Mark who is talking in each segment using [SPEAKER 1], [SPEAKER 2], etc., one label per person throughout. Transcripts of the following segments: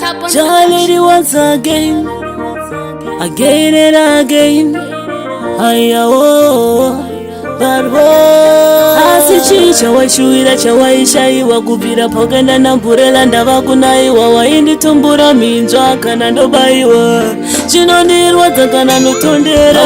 [SPEAKER 1] Charlie once again and again. Asi chicha waishuira chawaishaiwa kubvira pakenda namburela ndava kunaiwa wainditumbura minzwa kana ndobaiwa chinondirwadza kana notondera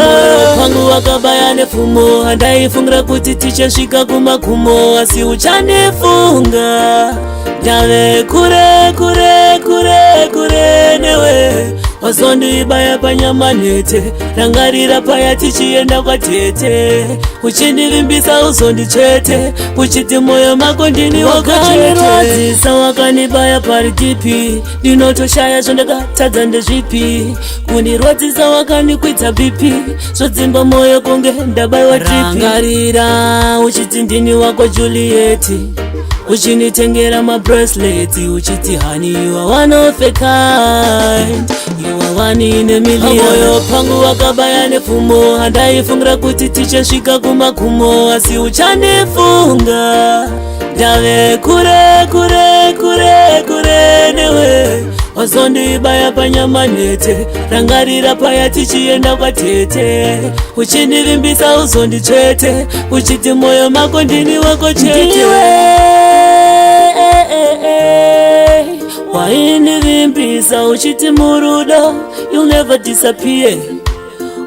[SPEAKER 1] pangu wakabaya nepfumo handaifungira kuti tichasvika kumakumo asi uchandifunga ndave kure kure kure kure newe wazondibaya panyama nete rangarira paya tichienda kwatete uchindivimbisa uzondichete uchiti moyo mako ndini wakanirwadzisa wakanibaya parikipi ndinotoshaya zvandakatadza ndezvipi kundirwadzisa wakanikwidza bipi zvodzimba moyo kunge ndabayiwa tripi rangarira uchiti ndini wako Julieti uchinitengera mabracelets uchiti honey you are one of a kind you are one in a million moyo pangu wakabaya nepfumo handaifungira kuti tichasvika kumakumo asi uchandifunga ndave kure kure kure kure newe wazondibaya panyama nete rangarira paya tichienda kwatete uchindivimbisa uzondichete uchiti moyo mako ndini wako chete waindivimbisa uchiti murudo you'll never disappear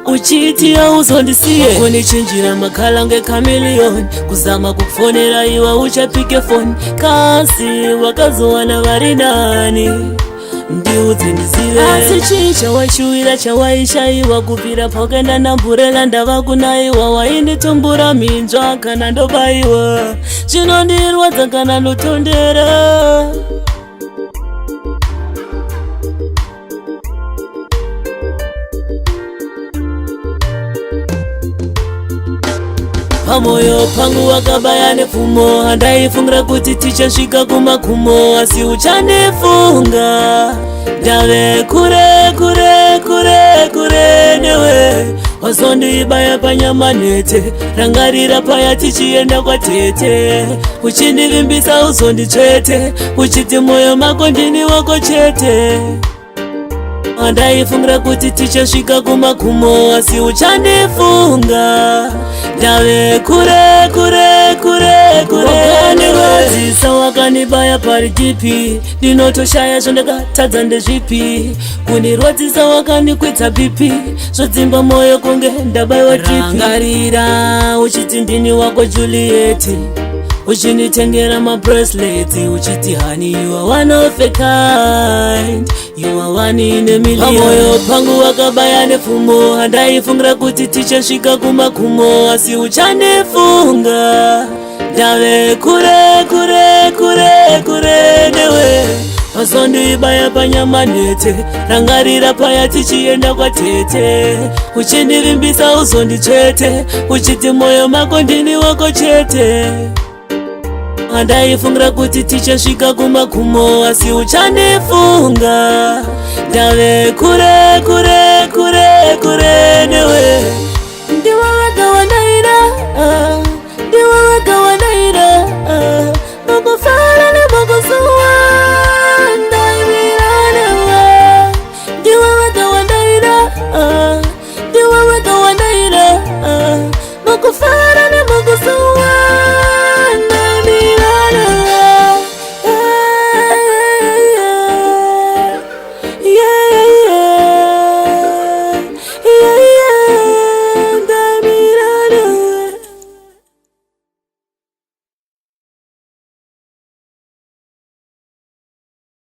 [SPEAKER 1] uchiti hauzondisiye kunichinjira makhala ngekamiliyoni kuzama kukufonera iwa uchapike foni kasi wakazowana vari nani ndiudze ndizive asi chii chawaishuwira chawaishaiwa kubvira pakenda namburela ndava kunaiwa wainditumbura minzwa kana ndobaiwa chinondirwadza kana notondera pamoyo pangu wakabaya nepfumo handaifungira kuti tichasvika kumakumo asi uchandifunga ndave kure kure kure kure newe wazondibaya panyama nete rangarira paya tichienda kwatete uchindivimbisa uzondichete uchiti moyo mako ndini wako chete handaifungira kuti tichasvika kumakumo asi uchandifunga ndave kure kure kure kure wakanirwadzisa wakanibaya parikipi ndinotoshaya zvandakatadza ndezvipi kundirwadzisa wakanikwidza bipi zvodzimba moyo kunge ndabayiwa tripi rangarira uchiti ndini wako Julieti uchinitengera mabracelets uchiti honey you are one of a kind you are one in a million pamoyo pangu wakabaya nepfumo handaifungira kuti tichasvika kumakumo asi uchandifunga ndave kure kure kure kure newe wazondibaya panyama nete rangarira paya tichienda kwatete uchindivimbisa uzondichete uchiti moyo mako ndini wako chete handaifungira kuti tichasvika kumakumo asi uchandifunga ndave kure kure kure kure newe ndiwe wega wandaira ndiwe wega